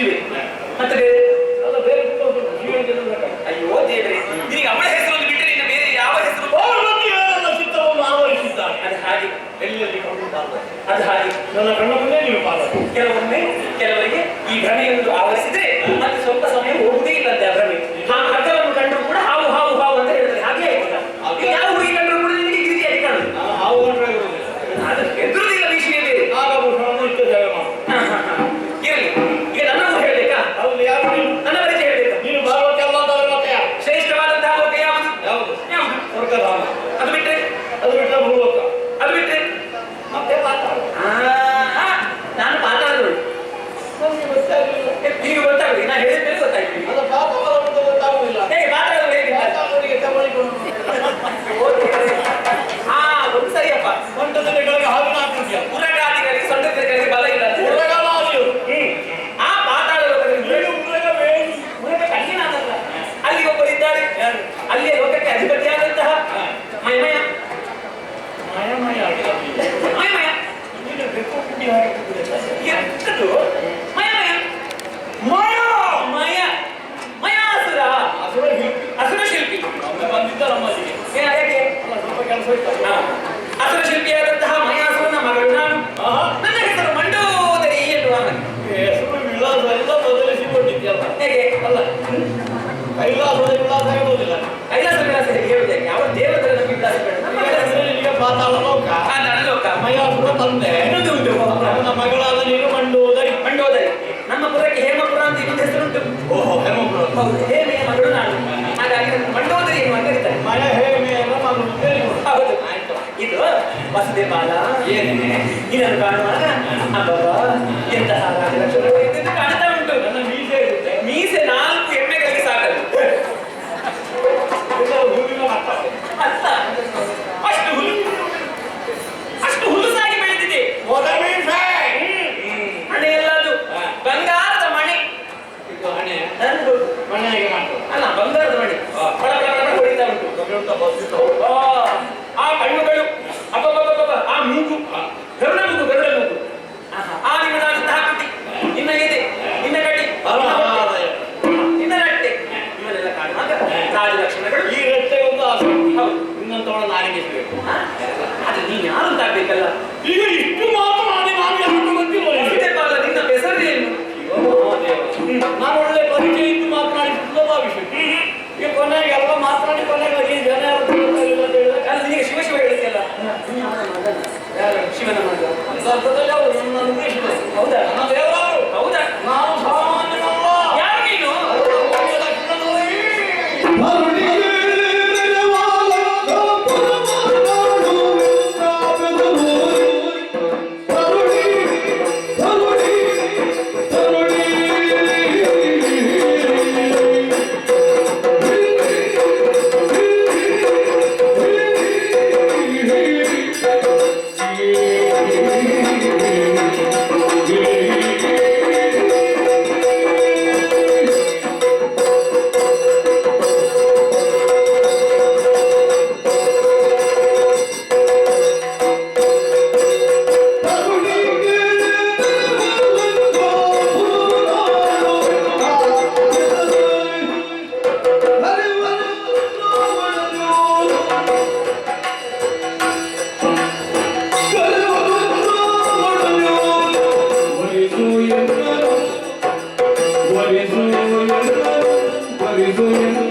ಇವೆ ಮತ್ತೆ ಅಲ್ಲ ಬೇರೆ ಅಯ್ಯೋ ದೇವ್ರೆ, ನಿನಗೆ ಅವಳ ಹೆಸರನ್ನು ಬಿಟ್ಟರೆ ಇನ್ನು ಬೇರೆ ಯಾವ ಹೆಸರು ಚಿತ್ತವನ್ನು ಆವರಿಸಿದ್ದಾನೆ. ಅದು ಹಾಗೆ ಎಲ್ಲೆಲ್ಲಿ ಕಂಡುಂಟಾಗ್ತದೆ. ಅದು ಹಾಗೆ ನನ್ನ ಕಣ್ಣ ಮುಂದೆ ನೀವು ಪಾಲ. ಕೆಲವೊಮ್ಮೆ ಕೆಲವರಿಗೆ ಈ ಭ್ರಮೆಯನ್ನು ಆವರಿಸಿದ್ರೆ ಮತ್ತೆ ಸ್ವಲ್ಪ ಸಮಯ ಹೋಗುವುದೇ ಇಲ್ಲಂತೆ ಆ ಭ್ರಮೆ. ಹಗ್ಗವನ್ನು ಕಂಡ್ರು ಕೂಡ ಹಾವು ಹಾವು ಹಾವು ಅಂತ ಹೇಳ್ತಾರೆ. ಹಾಗೆ ಆಯ್ತಲ್ಲ, ಯಾವ ಹುಡುಗಿ ಕಂಡ್ರು ಕೂಡ ನಿನಗೆ ಗಿರಿಯಾಗಿ ಕಾಣುದು. ಹಾವು ಕಂಡ್ರೆ ಎದುರುದಿಲ್ಲ ವಿಷಯ ಬೇರೆ. ಆಗ ಇಷ್ಟ ಜಾಗ ಮಾಡು ಇರಲಿ. ಈಗ ನನ್ನ ಹೇಳ್ಬೇಕಾ? ಹೌದು. ಯಾರು ನನ್ನ ಪರಿಚಯ ಹೇಳ್ಬೇಕಾ? ನೀನು ಭಾಗವತ ಎಲ್ಲ ಶ್ರೇಷ್ಠವಾದಂತಹ ಲೋಕ ಯಾವುದು? ಯಾವುದು? ಯಾವುದು? ಸ್ವರ್ಗಧಾಮ. ಅದು ಬಿಟ್ಟರೆ ಭೂಲೋಕ. ಅದು ಬಿಟ್ಟರೆ ಮತ್ತೆ ಪಾತಾಳ. ನಾನು ಪಾತಾಳದವಳು. ನನಗೆ ಗೊತ್ತಾಗಲಿಲ್ಲ. ನಿಮಗೆ ಗೊತ್ತಾಗಲಿ, ನಾನು ಹೇಳಿದ ಮೇಲೆ ಗೊತ್ತಾಗ್ಲಿ. ಅದು ಪಾತಾಳ ಗೊತ್ತಾಗುವುದಿಲ್ಲ. ಹೇಗೆ ಪಾತಾಳದವರು ಹೇಗೆ? ಪಾತಾಳವರಿಗೆ ತಗೊಳ್ಳಿಕೊಂಡು ಒಂದು ಸರಿಯಪ್ಪ. ಸೊಂಟದಗಳಿಗೆ ಹಾವಿನ ಆಕೃತಿಯ ಉರಗಾದಿಗಳಿಗೆ ಸೊಂಟದಗಳಿಗೆ ಬಲ ಇಲ್ಲ. ಆ ಪಾತಾಳ ಉರಗ ಕಠಿಣಾದಲ್ಲ. ಅಲ್ಲಿ ಒಬ್ಬರಿದ್ದಾರೆ, ಅಲ್ಲಿಯ ಲೋಕಕ್ಕೆ ಅಧಿಪತಿಯಾದಂತಹ ಮಯಮಯ ಮಯಮಯ ಮಯಮಯ ಎಂತದು ಮಯಮಯ ಮಯ ಮಯ ಮಯಾಸುರ ಅಸುರ ಶಿಲ್ಪಿ ಬಂದಿದ್ದ ನಮ್ಮಲ್ಲಿಗೆ. ಯಾಕೆ ಸ್ವಲ್ಪ ಕೆಲಸ ಇತ್ತು. ಅಸುರ ಶಿಲ್ಪಿಯಾದಂತಹ ಮಯಾಸುರನ ಮಗಳು ನಾನು. ನನ್ನ ಹೆಸರು ಮಂಡೋದರಿ ಎನ್ನುವ. ಹೆಸರು ವಿಳಾಸ ಎಲ್ಲ ಬದಲಿಸಿಕೊಂಡಿದ್ಯಲ್ಲ. ಹೇಗೆ? ಅಲ್ಲ, ಕೈಲಾಸದ ವಿಳಾಸ ಹೇಳುವುದಿಲ್ಲ. ಕೈಲಾಸ ವಿಳಾಸ ಹೇಗೆ ಹೇಳುವುದೇ? ಯಾವ ದೇವತರ ನಮಗೆ ವಿಳಾಸ ಬೇಡ. ಈಗ ಪಾತಾಳ ಲೋಕ, ಲೋಕ. ಮಯಾಸುರ ತಂದೆ. ಇನ್ನೊಂದು ಉಂಟು, ನನ್ನ ಮಗಳಾದ ನೀನು ಮಂಡೋದರಿ. ಮಂಡೋದರಿ. ನಮ್ಮ ಪುರಕ್ಕೆ ಹೇಮಪುರ ಅಂತ ಇನ್ನೊಂದು ಹೆಸರುಂಟು. ಓಹೋ, ಹೇಮಪುರ. ಹೌದು, ಹೇಮೆಯ ಮಗಳು ನಾನು. ಹಾಗಾಗಿ ಮಂಡೋದರಿ ಎನ್ನುವ ಕರೀತಾರೆ. ಮಯ ಹೇಮೆಯ ಮಗಳು. ಹೌದು. ಇದು ವಸುದೇವಾಲ. ಏನೇ ಇದನ್ನು ಕಾಣುವಾಗ ಅಬ್ಬಬ್ಬ ಎಂತಹ ರಾಜಲಕ್ಷ್ಮಣ ಇದ್ದಂತೆ ಕಾಣ್ತಾ ಉಂಟು. ನನ್ನ ಮೀಸೆ ಇರುತ್ತೆ. ಮೀಸೆ 4 ಎಮ್ಮೆಗಳಿಗೆ ಸಾಕದು. ಹೂವಿನ ಮಟ್ಟ ಅಲ್ಲ, ಅಷ್ಟು ಹುಲುಸಾಗಿ ಬೆಳೆದಿದೆ. ಮಣೆ ಎಲ್ಲದು ಬಂಗಾರದ ಮಣೆ. ಇದು ಹಣೆ ನಂದು ಮನೆಗೆ ಮಾಡ್ತದೆ. ಅಲ್ಲ, ಬಂಗಾರದ ಮಣೆ ಬಡ ಬಡ ಬಡ ಹೊಡಿತಾ ಉಂಟು. ಆ ಕಣ್ಣುಗಳು, ಅಬ್ಬಬ್ಬಬ್ಬ, ಆ ಮೂಗು, ಗರುಡ ಮೂಗು. ಆ ನಿಮ್ಮದಾದಂತಹ ಕೃತಿ, ನಿನ್ನ ಎದೆ, ನಿನ್ನ ಗಡಿ, ನಿನ್ನ ರಟ್ಟೆ, ಇವನ್ನೆಲ್ಲ ಕಾಣುವಾಗ ರಾಜಲಕ್ಷಣಗಳು. ಈ ರಟ್ಟೆ ಒಂದು ಆಸಕ್ತಿ. ಹೌದು. ಇನ್ನೊಂದವಳ ನಾರಿಗಿಸಬೇಕು. ಅದು ನೀನು ಯಾರು ಅಂತ ಆಗ್ಬೇಕಲ್ಲ. ಈಗ ಇಷ್ಟು ಮಾತನಾಡಿ ನಾನು ಯಾರು ಗೊತ್ತಿಲ್ಲ. ನಿನ್ನ ಹೆಸರು ಏನು? ನಾನು ಒಳ್ಳೆ ಪರಿಚಯ ಇದ್ದು ಮಾತನಾಡಿ ಸುಲಭ ವಿಷಯ. ಈಗ ಕೊನೆಗೆ ಎಲ್ಲ ಮಾತನಾಡಿ ಕೊನೆಗೆ ಜನ ಅಲ್ಲ, ನಿನಗೆ ಶಿವ ಶಿವ ಹೇಳ್ತಿಯಲ್ಲ. ಯಾರು ಶಿವನ ಮಗ? ಅರ್ಥದಲ್ಲಿ ಅವರು ನನ್ನ ಉದ್ದೇಶಿಸಿದರು. ಹೌದಾ? ನನ್ನ ದೇವರು. ಹೌದಾ? ನಾನು ಸಾಮಾನ್ಯನಲ್ಲ. ಯಾರು ನೀನು? What is